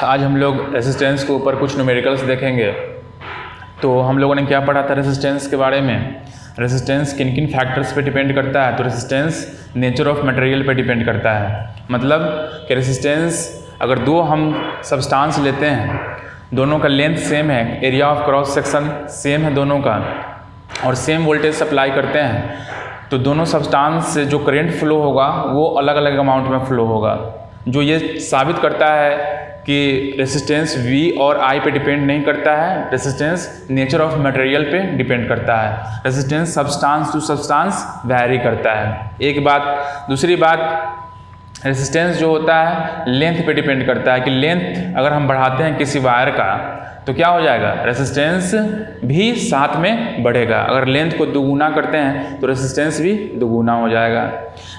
आज हम लोग रेसिस्टेंस के ऊपर कुछ न्यूमेरिकल्स देखेंगे। तो हम लोगों ने क्या पढ़ा था रेसिस्टेंस के बारे में। रेसिस्टेंस किन किन फैक्टर्स पे डिपेंड करता है। तो रेसिस्टेंस नेचर ऑफ मटेरियल पे डिपेंड करता है। मतलब कि रेसिस्टेंस अगर दो हम सब्सटेंस लेते हैं, दोनों का लेंथ सेम है, area of cross section same है दोनों का, और सेम वोल्टेज सप्लाई करते हैं, तो दोनों सब्सटेंस से जो करंट फ्लो होगा वो अलग अलग अमाउंट में फ्लो होगा। जो ये साबित करता है कि रेसिस्टेंस V और I पे डिपेंड नहीं करता है, रेसिस्टेंस नेचर ऑफ मटेरियल पे डिपेंड करता है। Resistance substance to substance vary करता है, एक बात। दूसरी बात, रेसिस्टेंस जो होता है लेंथ पे डिपेंड करता है कि लेंथ अगर हम बढ़ाते हैं किसी वायर का तो क्या हो जाएगा, रेसिस्टेंस भी साथ में बढ़ेगा। अगर लेंथ को दुगुना करते हैं तो रेसिस्टेंस भी दुगुना हो जाएगा।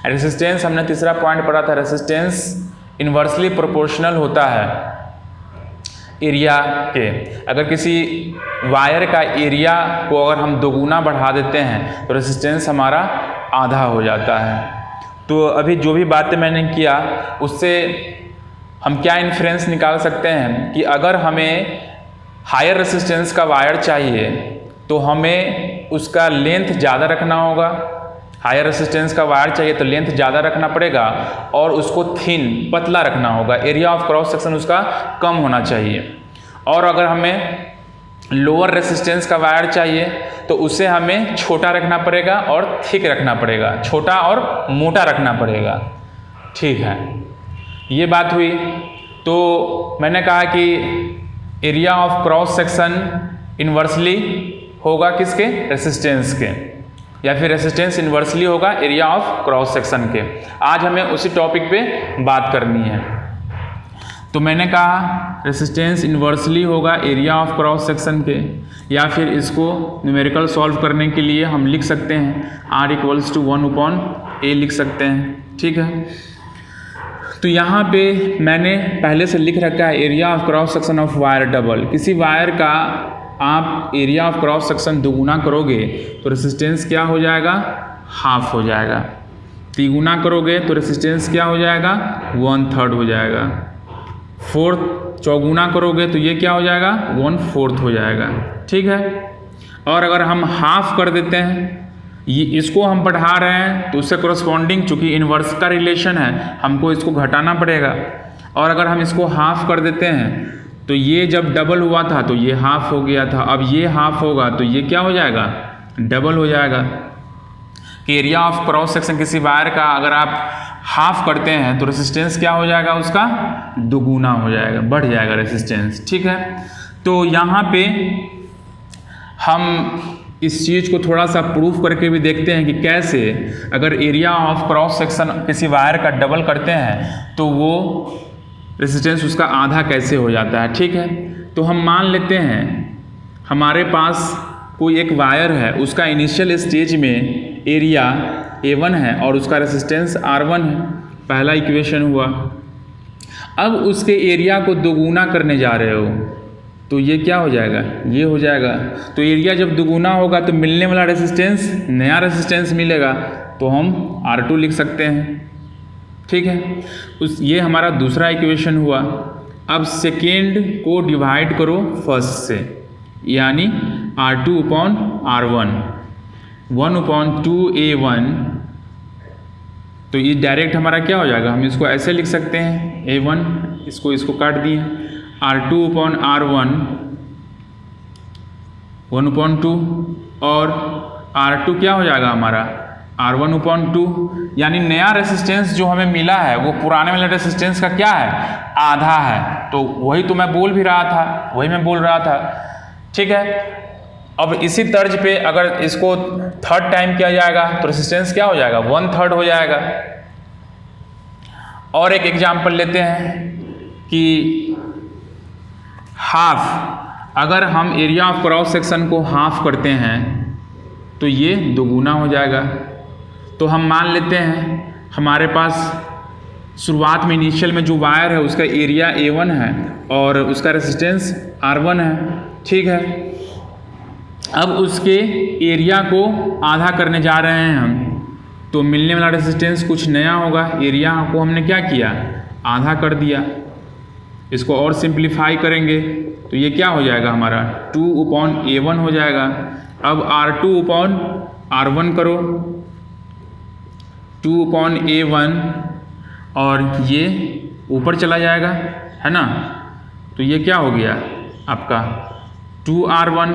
रेसिस्टेंस हमने तीसरा पॉइंट पढ़ा था, रेसिस्टेंस इन्वर्सली प्रोपोर्शनल होता है एरिया के। अगर किसी वायर का एरिया को अगर हम दोगुना बढ़ा देते हैं तो रेसिस्टेंस हमारा आधा हो जाता है। तो अभी जो भी बातें मैंने किया उससे हम क्या इन्फ्रेंस निकाल सकते हैं कि अगर हमें हायर रेसिस्टेंस का वायर चाहिए तो हमें उसका लेंथ ज़्यादा रखना होगा। हायर रेसिस्टेंस का वायर चाहिए तो लेंथ ज़्यादा रखना पड़ेगा और उसको थिन पतला रखना होगा, एरिया ऑफ क्रॉस सेक्शन उसका कम होना चाहिए। और अगर हमें लोअर रेसिस्टेंस का वायर चाहिए तो उसे हमें छोटा रखना पड़ेगा और थिक रखना पड़ेगा, छोटा और मोटा रखना पड़ेगा। ठीक है, ये बात हुई। तो मैंने कहा कि area of cross section inversely होगा किसके, रेसिस्टेंस के, या फिर रेसिस्टेंस इन्वर्सली होगा एरिया ऑफ क्रॉस सेक्शन के। आज हमें उसी टॉपिक पे बात करनी है। तो मैंने कहा रेसिस्टेंस इन्वर्सली होगा एरिया ऑफ क्रॉस सेक्शन के, या फिर इसको न्यूमेरिकल सॉल्व करने के लिए हम लिख सकते हैं R = 1/A लिख सकते हैं। ठीक है, तो यहाँ पे मैंने पहले से लिख रखा है area of cross section of wire double. किसी वायर का आप एरिया ऑफ क्रॉस सेक्शन दोगुना करोगे तो रेसिस्टेंस क्या हो जाएगा, हाफ हो जाएगा। तिगुना करोगे तो रेसिस्टेंस क्या हो जाएगा, 1/3 हो जाएगा। चौगुना करोगे तो ये क्या हो जाएगा, 1/4 हो जाएगा। ठीक है, और अगर हम हाफ कर देते हैं, ये इसको हम बढ़ा रहे हैं तो उससे करस्पॉन्डिंग, चूंकि इन्वर्स का रिलेशन है, हमको इसको घटाना पड़ेगा। और अगर हम इसको हाफ कर देते हैं तो ये जब डबल हुआ था तो ये हाफ हो गया था, अब ये हाफ होगा तो ये क्या हो जाएगा, डबल हो जाएगा। कि एरिया ऑफ क्रॉस सेक्शन किसी वायर का अगर आप हाफ करते हैं तो रेसिस्टेंस क्या हो जाएगा, उसका दुगुना हो जाएगा, बढ़ जाएगा रेसिस्टेंस। ठीक है, तो यहाँ पे हम इस चीज़ को थोड़ा सा प्रूफ करके भी देखते हैं कि कैसे अगर एरिया ऑफ क्रॉस सेक्शन किसी वायर का डबल करते हैं तो वो रेसिस्टेंस उसका आधा कैसे हो जाता है। ठीक है, तो हम मान लेते हैं हमारे पास कोई एक वायर है, उसका इनिशियल स्टेज में एरिया A1 है और उसका रेसिस्टेंस R1 है, पहला इक्वेशन हुआ। अब उसके एरिया को दोगुना करने जा रहे हो तो ये क्या हो जाएगा, ये हो जाएगा। तो एरिया जब दुगुना होगा तो मिलने वाला रेसिस्टेंस, नया रेसिस्टेंस मिलेगा, तो हम R2 लिख सकते हैं। ठीक है, ये हमारा दूसरा इक्वेशन हुआ। अब सेकेंड को डिवाइड करो फर्स्ट से, यानी R2/R1, 1/2A1। तो ये डायरेक्ट हमारा क्या हो जाएगा, हम इसको ऐसे लिख सकते हैं A1, इसको काट दिए, R2/R1 1/2, और R2 क्या हो जाएगा हमारा, R1/2। यानी नया रेसिस्टेंस जो हमें मिला है वो पुराने वाले रेसिस्टेंस का क्या है, आधा है। तो वही तो मैं बोल रहा था, ठीक है। अब इसी तर्ज पे अगर इसको थर्ड टाइम किया जाएगा तो रेसिस्टेंस क्या हो जाएगा, 1/3 हो जाएगा। और एक एग्जाम्पल लेते हैं कि हाफ, अगर हम एरिया ऑफ क्रॉस सेक्शन को हाफ करते हैं तो ये दोगुना हो जाएगा। तो हम मान लेते हैं हमारे पास शुरुआत में इनिशियल में जो वायर है उसका एरिया A1 है और उसका रेसिस्टेंस R1 है। ठीक है, अब उसके एरिया को आधा करने जा रहे हैं हम, तो मिलने वाला रेजिस्टेंस कुछ नया होगा। एरिया को हमने क्या किया, आधा कर दिया। इसको और सिंप्लीफाई करेंगे तो ये क्या हो जाएगा हमारा 2/A1 हो जाएगा। अब R2/R1 करो 2/A1 और ये ऊपर चला जाएगा, है ना। तो ये क्या हो गया आपका 2R1,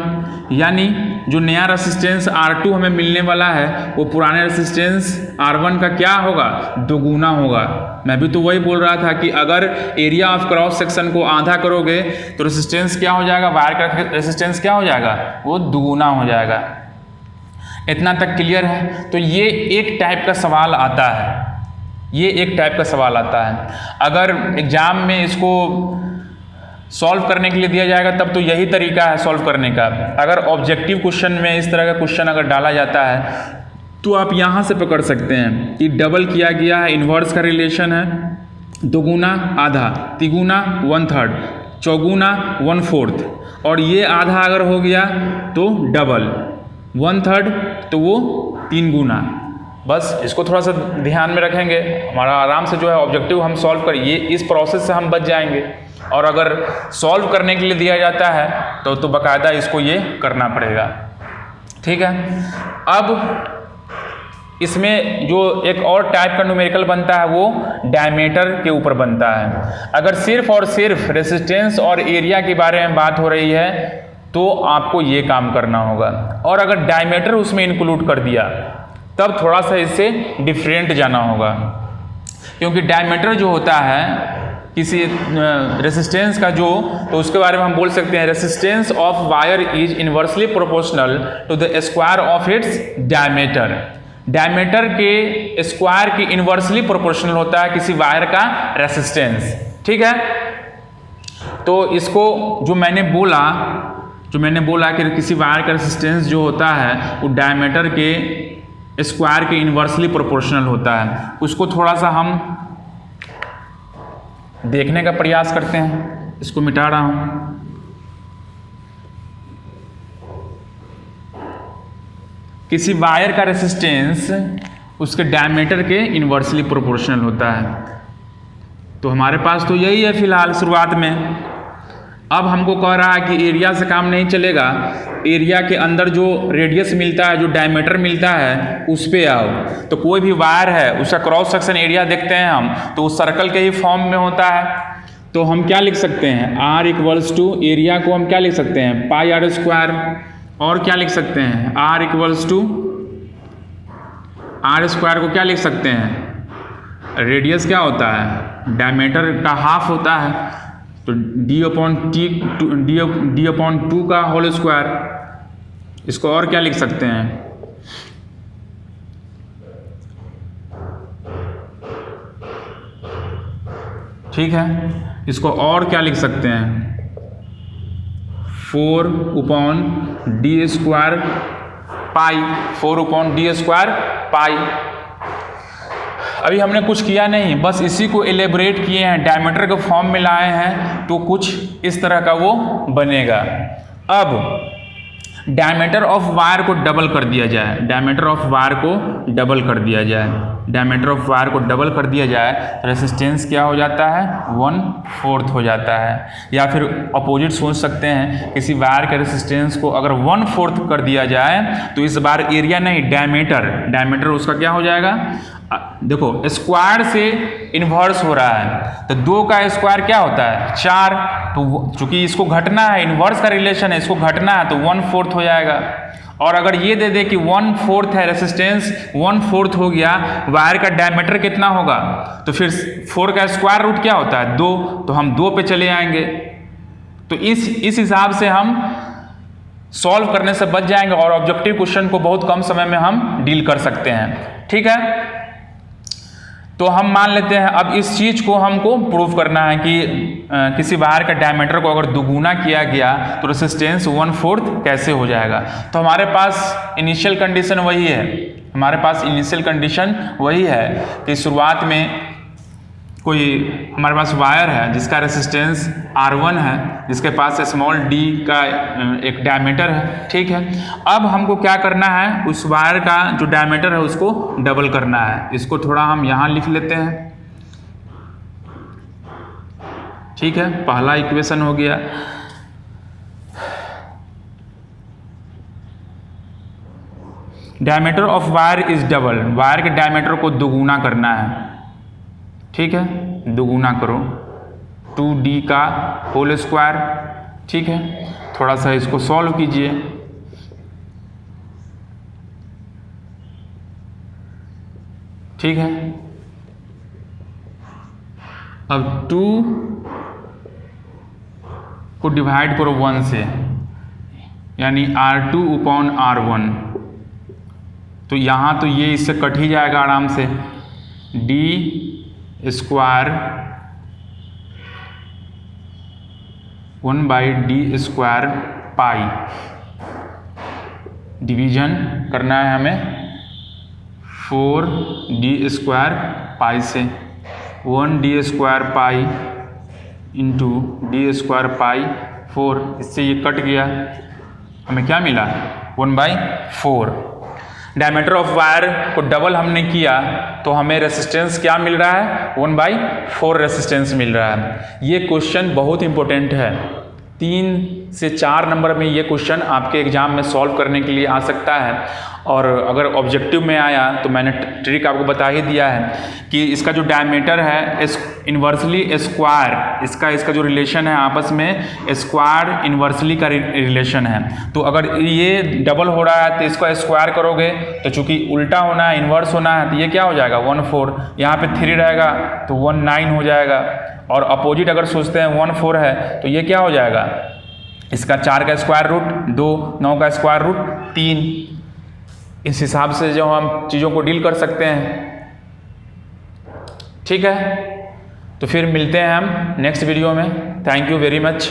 यानी जो नया रेसिस्टेंस R2 हमें मिलने वाला है वो पुराने रेसिस्टेंस R1 का क्या होगा, दोगुना होगा। मैं भी तो वही बोल रहा था कि अगर एरिया ऑफ क्रॉस सेक्शन को आधा करोगे तो रेसिस्टेंस क्या हो जाएगा, वायर का रेसिस्टेंस क्या हो जाएगा, वो दोगुना हो जाएगा। इतना तक क्लियर है। तो ये एक टाइप का सवाल आता है, ये एक टाइप का सवाल आता है। अगर एग्जाम में इसको सॉल्व करने के लिए दिया जाएगा तब तो यही तरीका है सॉल्व करने का। अगर ऑब्जेक्टिव क्वेश्चन में इस तरह का क्वेश्चन अगर डाला जाता है तो आप यहाँ से पकड़ सकते हैं कि डबल किया गया है, इन्वर्स का रिलेशन है, दोगुना आधा, तिगुना 1/3, चौगुना 1/4, और ये आधा अगर हो गया तो डबल, 1/3 तो वो 3 गुना। बस इसको थोड़ा सा ध्यान में रखेंगे, हमारा आराम से जो है ऑब्जेक्टिव हम सॉल्व करिए, इस प्रोसेस से हम बच जाएंगे। और अगर सॉल्व करने के लिए दिया जाता है तो बाकायदा इसको ये करना पड़ेगा, ठीक है। अब इसमें जो एक और टाइप का न्यूमेरिकल बनता है वो डायमीटर के ऊपर बनता है। अगर सिर्फ और सिर्फ रेसिस्टेंस और एरिया के बारे में बात हो रही है तो आपको ये काम करना होगा, और अगर डायमीटर उसमें इंक्लूड कर दिया तब थोड़ा सा इससे डिफरेंट जाना होगा, क्योंकि डायमीटर जो होता है किसी रेसिस्टेंस का जो, तो उसके बारे में हम बोल सकते हैं resistance of wire is inversely proportional to the square of its diameter. Diameter के स्क्वायर की इनवर्सली प्रोपोर्शनल होता है किसी वायर का रेसिस्टेंस, ठीक है। तो इसको जो मैंने बोला कि किसी वायर का रेसिस्टेंस जो होता है वो डायमीटर के स्क्वायर के इनवर्सली प्रोपोर्शनल होता है, उसको थोड़ा सा हम देखने का प्रयास करते हैं। इसको मिटा रहा हूं। किसी वायर का रेसिस्टेंस उसके डायमीटर के इनवर्सली प्रोपोर्शनल होता है। तो हमारे पास तो यही है फिलहाल शुरुआत में। अब हमको कह रहा है कि एरिया से काम नहीं चलेगा, एरिया के अंदर जो रेडियस मिलता है, जो डायमीटर मिलता है, उस पे आओ। तो कोई भी वायर है उसका क्रॉस सेक्शन एरिया देखते हैं हम तो उस सर्कल के ही फॉर्म में होता है। तो हम क्या लिख सकते हैं, R = एरिया को हम क्या लिख सकते हैं, πr², और क्या लिख सकते हैं, R = को क्या लिख सकते हैं, रेडियस क्या होता है, डायमीटर का हाफ होता है, तो d/2 का होल स्क्वायर। इसको और क्या लिख सकते हैं, ठीक है। इसको और क्या लिख सकते हैं, 4/d² पाई, 4/d² पाई। अभी हमने कुछ किया नहीं, बस इसी को एलेबरेट किए हैं, डायमीटर के फॉर्म में लाए हैं, तो कुछ इस तरह का वो बनेगा। अब डायमीटर ऑफ वायर को डबल कर दिया जाए, डायमीटर ऑफ वायर को डबल कर दिया जाए, डायमीटर ऑफ वायर को डबल कर दिया जाए तो रेसिस्टेंस क्या हो जाता है, 1/4 हो जाता है। या फिर अपोजिट सोच सकते हैं, किसी वायर के रेसिस्टेंस को अगर 1/4 कर दिया जाए तो इस बार एरिया नहीं, डायमीटर उसका क्या हो जाएगा, देखो स्क्वायर से इन्वर्स हो रहा है तो 2 का स्क्वायर क्या होता है, 4। तो चूंकि इसको घटना है, इन्वर्स का रिलेशन है, इसको घटना है तो 1/4 हो जाएगा। और अगर ये दे दे कि 1/4 है रेसिस्टेंस, 1/4 हो गया, वायर का डायमीटर कितना होगा, तो फिर 4 का स्क्वायर रूट क्या होता है, 2, तो हम 2 पे चले आएंगे। तो इस हिसाब से हम सॉल्व करने से बच जाएंगे और ऑब्जेक्टिव क्वेश्चन को बहुत कम समय में हम डील कर सकते हैं, ठीक है। तो हम मान लेते हैं अब इस चीज को हमको प्रूव करना है कि किसी वायर का डायमीटर को अगर दुगुना किया गया तो रेसिस्टेंस 1/4 कैसे हो जाएगा। तो हमारे पास इनिशियल कंडीशन वही है कि शुरुआत में कोई हमारे पास वायर है जिसका रेसिस्टेंस R1 है, जिसके पास स्मॉल d का एक डायमीटर है, ठीक है। अब हमको क्या करना है, उस वायर का जो डायमीटर है उसको डबल करना है। इसको थोड़ा हम यहाँ लिख लेते हैं, ठीक है, पहला इक्वेशन हो गया। Diameter of wire is double, wire के डायमीटर को दोगुना करना है, ठीक है, दोगुना करो 2d का होल स्क्वायर, ठीक है। थोड़ा सा इसको सॉल्व कीजिए, ठीक है। अब 2 को डिवाइड करो 1 से, यानी R2/R1, तो यहाँ तो ये इससे कट ही जाएगा आराम से, d स्क्वायर 1/d² पाई, डिवीजन करना है हमें 4d² पाई से, 1d² पाई इंटू d² पाई 4, इससे ये कट गया, हमें क्या मिला 1/4। डायमीटर ऑफ वायर को डबल हमने किया तो हमें रेसिस्टेंस क्या मिल रहा है 1/4 रेसिस्टेंस मिल रहा है। ये क्वेश्चन बहुत इंपॉर्टेंट है, 3 से 4 नंबर में ये क्वेश्चन आपके एग्जाम में सॉल्व करने के लिए आ सकता है। और अगर ऑब्जेक्टिव में आया तो मैंने ट्रिक आपको बता ही दिया है कि इसका जो डायमीटर है इन्वर्सली स्क्वायर, इसका जो रिलेशन है आपस में स्क्वायर इन्वर्सली का रिलेशन है। तो अगर ये डबल हो रहा है तो इसको स्क्वायर करोगे तो चूंकि उल्टा होना है, इन्वर्स होना है, तो ये क्या हो जाएगा 1/4, यहाँ पे 3 रहेगा तो 19 हो जाएगा। और अपोजिट अगर सोचते हैं 1/4 है तो ये क्या हो जाएगा, इसका 4 का स्क्वायर रूट 2, 9 का स्क्वायर रूट 3। इस हिसाब से जो हम चीज़ों को डील कर सकते हैं, ठीक है। तो फिर मिलते हैं हम नेक्स्ट वीडियो में। Thank you very much.